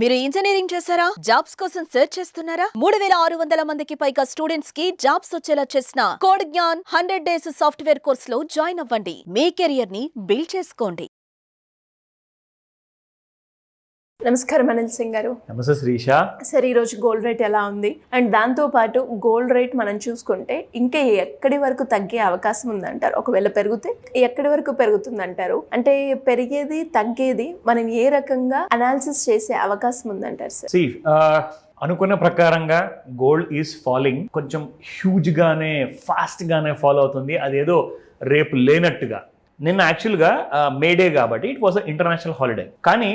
మీరు ఇంజనీరింగ్ చేశారా? జాబ్స్ కోసం సెర్చ్ చేస్తున్నారా? 3600 మందికి పైగా స్టూడెంట్స్ కి జాబ్స్ వచ్చేలా చేసిన code Gyan 100 days software course లో జాయిన్ అవ్వండి. మీ కెరియర్ ని బిల్డ్ చేసుకోండి. నమస్కారం అనిల్ సింగ్ గారు. నమస్తే శ్రీష. సార్, ఈరోజు గోల్డ్ రేట్ ఎలా ఉంది? అండ్ దాంతోపాటు గోల్డ్ రేట్ మనం చూసుకుంటే ఇంకా ఎక్కడి వరకు తగ్గే అవకాశం ఉందంటారు? ఒకవేళ పెరిగితే ఎక్కడి వరకు పెరుగుతుందంటారు? అంటే పెరిగేది తగ్గేది మనం ఏ రకంగా అనాలిసిస్ చేసే అవకాశం ఉందంటారు సార్? అనుకున్న ప్రకారంగా గోల్డ్ ఈజ్ ఫాలింగ్. కొంచెం హ్యూజ్గానే ఫాస్ట్గానే ఫాలో అవుతుంది. అదేదో రేపు లేనట్టుగా. నిన్న యాక్చువల్గా మేడే కాబట్టి ఇట్ వాజ్ ఇంటర్నేషనల్ హాలిడే. కానీ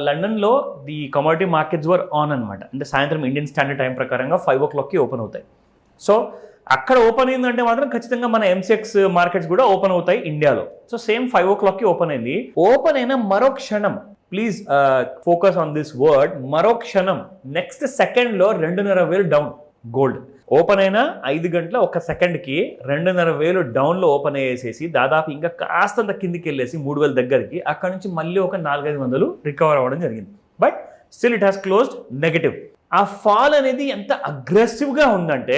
లండన్లో the commodity markets were on అనమాట. అంటే సాయంత్రం ఇండియన్ స్టాండర్డ్ టైం ప్రకారంగా 5 o'clockకి ఓపెన్ అవుతాయి. సో అక్కడ ఓపెన్ అయిందంటే మాత్రం ఖచ్చితంగా మన ఎంసెక్స్ మార్కెట్స్ కూడా ఓపెన్ అవుతాయి ఇండియాలో. సో సేమ్ 5 o'clockకి ఓపెన్ అయింది. ఓపెన్ అయిన మరో క్షణం, please focus on this word, మరో క్షణం నెక్స్ట్ సెకండ్లో 2,500 డౌన్ గోల్డ్. ఓపెన్ అయినా 5 గంటల 1 సెకండ్కి 2,500 డౌన్లో ఓపెన్ అయ్యేసేసి దాదాపు ఇంకా కాస్తంత కిందికి వెళ్ళేసి 3,000 దగ్గరికి, అక్కడ నుంచి మళ్ళీ ఒక 400-500 రికవర్ అవ్వడం జరిగింది. But still it has closed negative. ఆ ఫాల్ అనేది ఎంత అగ్రెసివ్గా ఉందంటే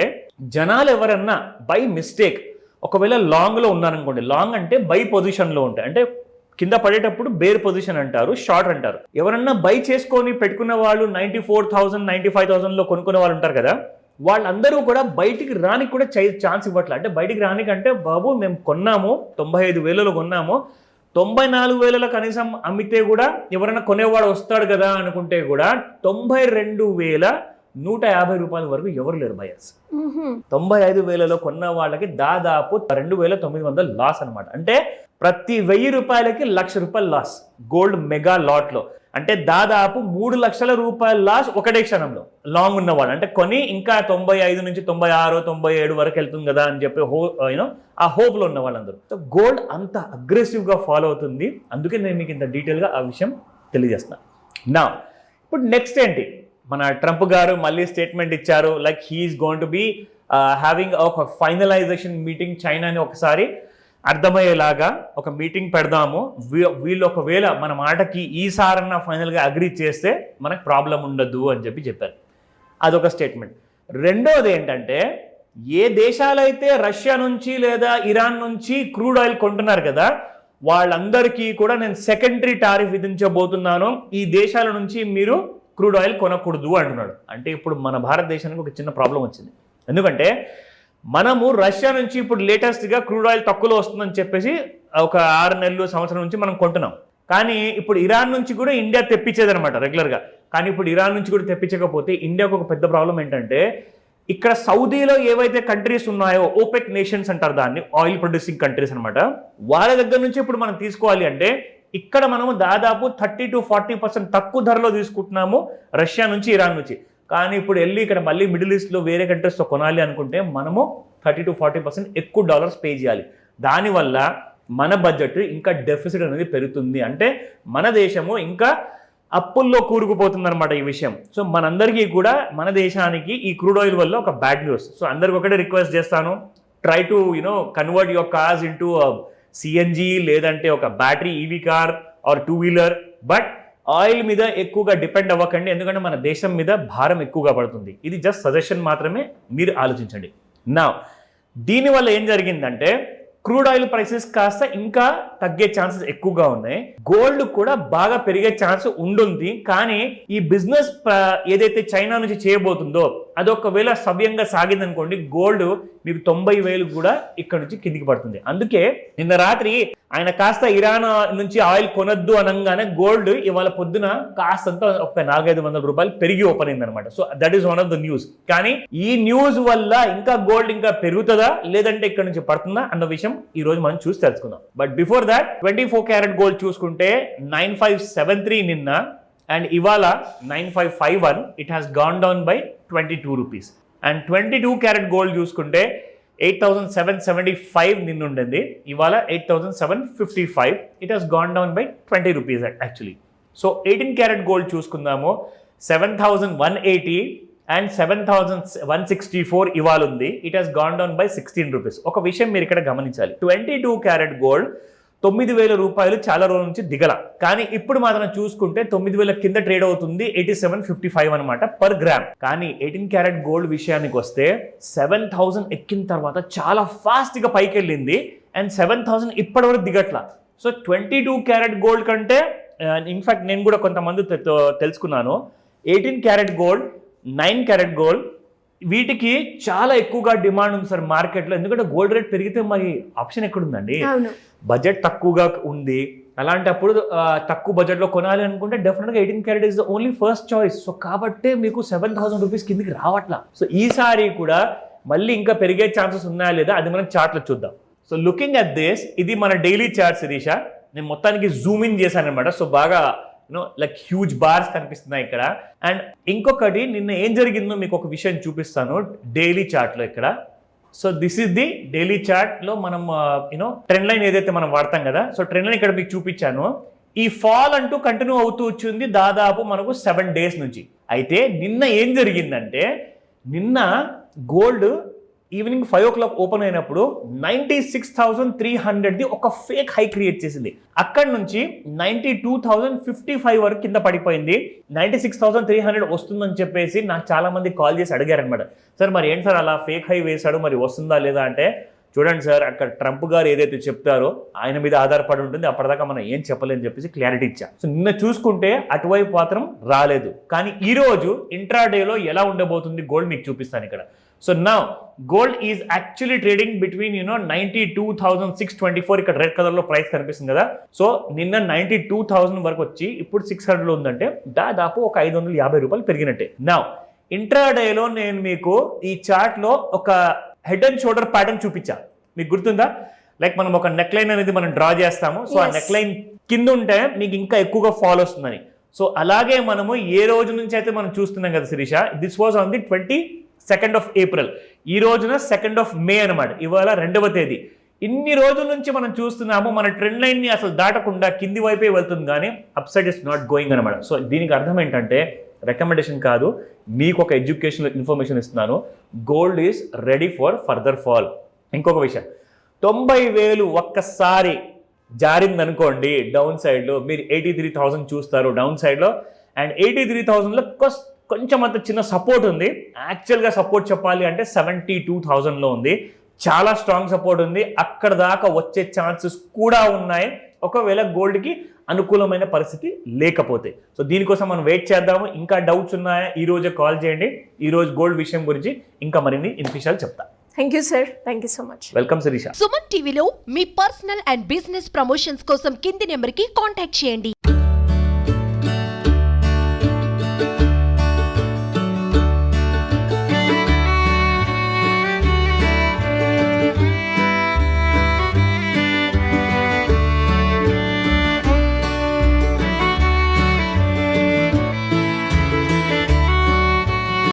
జనాలు ఎవరన్నా బై మిస్టేక్ ఒకవేళ లాంగ్లో ఉన్నారనుకోండి, లాంగ్ అంటే బై పొజిషన్లో ఉంటాయి, అంటే కింద పడేటప్పుడు బేర్ పొజిషన్ అంటారు, షార్ట్ అంటారు. ఎవరన్నా బై చేసుకొని పెట్టుకున్న వాళ్ళు 94,000 95,000లో కొనుక్కునే వాళ్ళు ఉంటారు కదా, వాళ్ళందరూ కూడా బయటికి రానికి కూడా ఛాన్స్ ఇవ్వట్లేదు. అంటే బయటికి రానికంటే బాబు మేము కొన్నాము 95,000లో కొన్నాము, 94,000 కనీసం అమ్మితే కూడా ఎవరైనా కొనేవాడు వస్తాడు కదా అనుకుంటే కూడా 92,150 రూపాయల వరకు ఎవరు లేరు బయర్స్. 95,000లో కొన్న వాళ్ళకి దాదాపు 2,900 లాస్ అనమాట. అంటే ప్రతి 1,000 రూపాయలకి 1,00,000 రూపాయలు లాస్ గోల్డ్ మెగా లాట్లో. అంటే దాదాపు 3 లక్షల రూపాయల లాస్ ఒకటే క్షణంలో లాంగ్ ఉన్నవాళ్ళు. అంటే కొని ఇంకా 95 నుంచి 96 97 వరకు వెళ్తుంది కదా అని చెప్పి ఆ హోప్లో ఉన్న వాళ్ళందరూ. సో గోల్డ్ అంత అగ్రెసివ్గా ఫాలో అవుతుంది. అందుకే నేను మీకు ఇంత డీటెయిల్గా ఆ విషయం తెలియజేస్తున్నాను. నా ఇప్పుడు నెక్స్ట్ ఏంటి, మన ట్రంప్ గారు మళ్ళీ స్టేట్మెంట్ ఇచ్చారు, like he's going to be having ఒక ఫైనలైజేషన్ మీటింగ్ చైనాని ఒకసారి అర్థమయ్యేలాగా ఒక మీటింగ్ పెడదాము, వీళ్ళు ఒకవేళ మన మాటకి ఈసారన్నా ఫైనల్గా అగ్రీ చేస్తే మనకు ప్రాబ్లం ఉండదు అని చెప్పారు. అదొక స్టేట్మెంట్. రెండోది ఏంటంటే, ఏ దేశాలైతే రష్యా నుంచి లేదా ఇరాన్ నుంచి క్రూడ్ ఆయిల్ కొంటున్నారు కదా, వాళ్ళందరికీ కూడా నేను సెకండరీ టారిఫ్ విధించబోతున్నాను, ఈ దేశాల నుంచి మీరు క్రూడ్ ఆయిల్ కొనకూడదు అంటున్నాడు. అంటే ఇప్పుడు మన భారతదేశానికి ఒక చిన్న ప్రాబ్లం వచ్చింది. ఎందుకంటే మనము రష్యా నుంచి ఇప్పుడు లేటెస్ట్గా క్రూడ్ ఆయిల్ తక్కువలో వస్తుందని చెప్పేసి ఒక 6 నెలలు సంవత్సరం నుంచి మనం కొంటున్నాం. కానీ ఇప్పుడు ఇరాన్ నుంచి కూడా ఇండియా తెప్పించేదనమాట రెగ్యులర్గా. కానీ ఇప్పుడు ఇరాన్ నుంచి కూడా తెప్పించకపోతే ఇండియాకు ఒక పెద్ద ప్రాబ్లం ఏంటంటే, ఇక్కడ సౌదీలో ఏవైతే కంట్రీస్ ఉన్నాయో, ఓపెక్ నేషన్స్ అంటారు దాన్ని, ఆయిల్ ప్రొడ్యూసింగ్ కంట్రీస్ అనమాట, వాళ్ళ దగ్గర నుంచి ఇప్పుడు మనం తీసుకోవాలి అంటే ఇక్కడ మనము దాదాపు 30 to 40% తక్కువ ధరలో తీసుకుంటున్నాము రష్యా నుంచి ఇరాన్ నుంచి. కానీ ఇప్పుడు వెళ్ళి ఇక్కడ మళ్ళీ మిడిల్ ఈస్ట్లో వేరే కంట్రీస్తో కొనాలి అనుకుంటే మనము 30 to 40% ఎక్కువ డాలర్స్ పే చేయాలి. దానివల్ల మన బడ్జెట్ ఇంకా డెఫిసిట్ అనేది పెరుగుతుంది. అంటే మన దేశము ఇంకా అప్పుల్లో కూరుకుపోతుంది అనమాట ఈ విషయం. సో మనందరికీ కూడా మన దేశానికి ఈ క్రూడ్ ఆయిల్ వల్ల ఒక బ్యాడ్ న్యూస్. సో అందరికి ఒకటే రిక్వెస్ట్ చేస్తాను, try to convert your cars into CNG లేదంటే ఒక battery EV car or 2-wheeler. But oil మీద ఎక్కువగా డిపెండ్ అవ్వకండి, ఎందుకంటే మన దేశం మీద భారం ఎక్కువగా పడుతుంది. ఇది జస్ట్ సజెషన్ మాత్రమే, మీరు ఆలోచించండి. నా దీనివల్ల ఏం జరిగిందంటే క్రూడ్ ఆయిల్ ప్రైసెస్ కాస్త ఇంకా తగ్గే ఛాన్సెస్ ఎక్కువగా ఉన్నాయి. గోల్డ్ కూడా బాగా పెరిగే ఛాన్స్ ఉంటుంది. కానీ ఈ బిజినెస్ ఏదైతే చైనా నుంచి చేయబోతుందో అదొకవేళ సవ్యంగా సాగిందనుకోండి, గోల్డ్ మీకు 90,000 కూడా ఇక్కడ నుంచి కిందికి పడుతుంది. అందుకే నిన్న రాత్రి ఆయన కాస్త ఇరాన్ నుంచి ఆయిల్ కొనొద్దు అనగానే గోల్డ్ ఇవాళ పొద్దున కాస్తంత ఒక 400-500 రూపాయలు పెరిగి ఓపెన్ అయింది అనమాట. So that is one of the news. కానీ ఈ న్యూస్ వల్ల ఇంకా గోల్డ్ ఇంకా పెరుగుతుందా లేదంటే ఇక్కడ నుంచి పడుతుందా అన్న విషయం ఈ రోజు మనం చూసి తెలుసుకుందాం. But before that 24 carat gold చూసుకుంటే 9573 నిన్న, అండ్ ఇవాళ 9551. It has gone down by 22 rupees. And 22 carat gold చూసుకుంటే 8,775 నిన్న ఉండేది, ఇవాళ 8,755. It has gone down by 20 rupees actually. So 18 carat gold చూసుకుందాము, 7,180 అండ్ 7,164 ఇవాళ ఉంది. It has gone down by 16 rupees. ఒక విషయం మీరు ఇక్కడ గమనించాలి, 22 క్యారెట్ గోల్డ్ 9,000 రూపాయలు చాలా రోజుల నుంచి దిగల. కానీ ఇప్పుడు మాత్రం చూసుకుంటే 9,000 కింద ట్రేడ్ అవుతుంది 87.55 అనమాట పర్ గ్రామ్. కానీ 18 క్యారెట్ గోల్డ్ విషయానికి వస్తే 7,000 ఎక్కిన తర్వాత చాలా ఫాస్ట్ గా పైకి వెళ్ళింది అండ్ 7,000 ఇప్పటివరకు దిగట్లా. సో 22 క్యారెట్ గోల్డ్ కంటే ఇన్ఫాక్ట్ నేను కూడా కొంతమంది తెలుసుకున్నాను 18 క్యారెట్ గోల్డ్ 9 క్యారెట్ గోల్డ్ వీటికి చాలా ఎక్కువగా డిమాండ్ ఉంది సార్ మార్కెట్లో. ఎందుకంటే గోల్డ్ రేట్ పెరిగితే మరి ఆప్షన్ ఎక్కడుందండి? బడ్జెట్ తక్కువగా ఉంది, అలాంటప్పుడు తక్కువ బడ్జెట్లో కొనాలి అనుకుంటే డెఫినెట్గా 18 carrot is the only first choice. So కాబట్టి మీకు 7,000 రూపీస్ కిందికి రావట్లా. సో ఈసారి కూడా మళ్ళీ ఇంకా పెరిగే ఛాన్సెస్ ఉన్నాయా లేదా అది మనం చార్ట్లో చూద్దాం. సో లుకింగ్ అట్ దిస్, ఇది మన డైలీ చార్ట్ శిరీష. నేను మొత్తానికి జూమ్ ఇన్ చేశాను అనమాట. సో బాగా లైక్ హ్యూజ్ బార్స్ కనిపిస్తున్నాయి ఇక్కడ. అండ్ ఇంకొకటి నిన్న ఏం జరిగిందో మీకు ఒక విషయం చూపిస్తాను డైలీ చార్ట్లో ఇక్కడ. So this is the daily చార్ట్లో మనం ట్రెండ్ లైన్ ఏదైతే మనం వాడతాం కదా, సో ట్రెండ్ లైన్ ఇక్కడ మీకు చూపించాను. ఈ ఫాల్ అంటూ కంటిన్యూ అవుతూ వచ్చింది దాదాపు మనకు 7 days నుంచి. అయితే నిన్న ఏం జరిగిందంటే నిన్న గోల్డ్ ఈవినింగ్ 5 o'clock ఓపెన్ అయినప్పుడు 96,300ది ఒక ఫేక్ హై క్రియేట్ చేసింది. అక్కడ నుంచి 92,055 వరకు కింద పడిపోయింది. 96,300 వస్తుందని చెప్పేసి నాకు చాలా మంది కాల్ చేసి అడిగారనమాట, సార్ మరి ఏంటి సార్ అలా ఫేక్ హై వేశాడు, మరి వస్తుందా లేదా అంటే, చూడండి సార్ అక్కడ ట్రంప్ గారు ఏదైతే చెప్తారో ఆయన మీద ఆధారపడి ఉంటుంది, అప్పటిదాకా మనం ఏం చెప్పలేని చెప్పేసి క్లారిటీ ఇచ్చా. సో నిన్న చూసుకుంటే అటువైపు మాత్రం రాలేదు. కానీ ఈ రోజు ఇంట్రాడేలో ఎలా ఉండబోతుంది గోల్డ్ మీకు చూపిస్తాను ఇక్కడ. So now gold is actually trading between 92,624 ఇక్కడ రెడ్ కలర్ లో ప్రైస్ కనిపిస్తుంది కదా. సో నిన్న 92,000 వరకు వచ్చి ఇప్పుడు 600 లో ఉందంటే దాదాపు ఒక 550 రూపాయలు పెరిగినట్టే. నౌ ఇంట్రాడేలో నేను మీకు ఈ చార్ట్ లో ఒక హెడ్ అండ్ షోల్డర్ ప్యాటర్న్ చూపించా, మీకు గుర్తుందా? లైక్ మనం ఒక నెక్ లైన్ అనేది మనం డ్రా చేస్తాము. సో ఆ నెక్ లైన్ కింద ఉంటే మీకు ఇంకా ఎక్కువగా ఫాల్ వస్తుందని. సో అలాగే మనము ఏ రోజు నుంచి అయితే మనం చూస్తున్నాం కదా Shirisha, this was on the 22nd of April. ఈ రోజున 2nd of May అనమాట, ఇవాళ 2వ తేదీ. ఇన్ని రోజుల నుంచి మనం చూస్తున్నాము మన ట్రెండ్ లైన్ ని అసలు దాటకుండా కింది వైపే వెళ్తుంది, కానీ up side is not going అనమాట. సో దీనికి అర్థం ఏంటంటే రికమెండేషన్ కాదు, మీకు ఒక ఎడ్యుకేషనల్ ఇన్ఫర్మేషన్ ఇస్తున్నాను. Gold is ready for further fall. ఇంకొక విషయం, 90,000 ఒక్కసారి జారిందనుకోండి డౌన్ సైడ్లో, మీరు 83,000 చూస్తారు డౌన్ సైడ్లో. అండ్ 83,000లో కొంచెం అంత చిన్న సపోర్ట్ ఉంది. యాక్చువల్గా సపోర్ట్ చెప్పాలి అంటే 72,000లో ఉంది. చాలా స్ట్రాంగ్ సపోర్ట్ ఉంది. అక్కడ దాకా వచ్చే ఛాన్సెస్ కూడా ఉన్నాయి ఒకవేళ గోల్డ్కి అనుకూలమైన పరిస్థితి లేకపోతే. సో దీనికోసం మనం వెయిట్ చేద్దాము. ఇంకా డౌట్స్ ఉన్నాయా ఈ రోజే కాల్ చేయండి. ఈ రోజు గోల్డ్ విషయం గురించి ఇంకా మరిన్ని విషయాలు చెప్తా. Thank you sir, thank you so much. Welcome Shirisha. Suman టీవీలో మీ పర్సనల్ అండ్ బిజినెస్ ప్రమోషన్స్ కోసం కింది నెంబర్కి కాంటాక్ట్ చేయండి.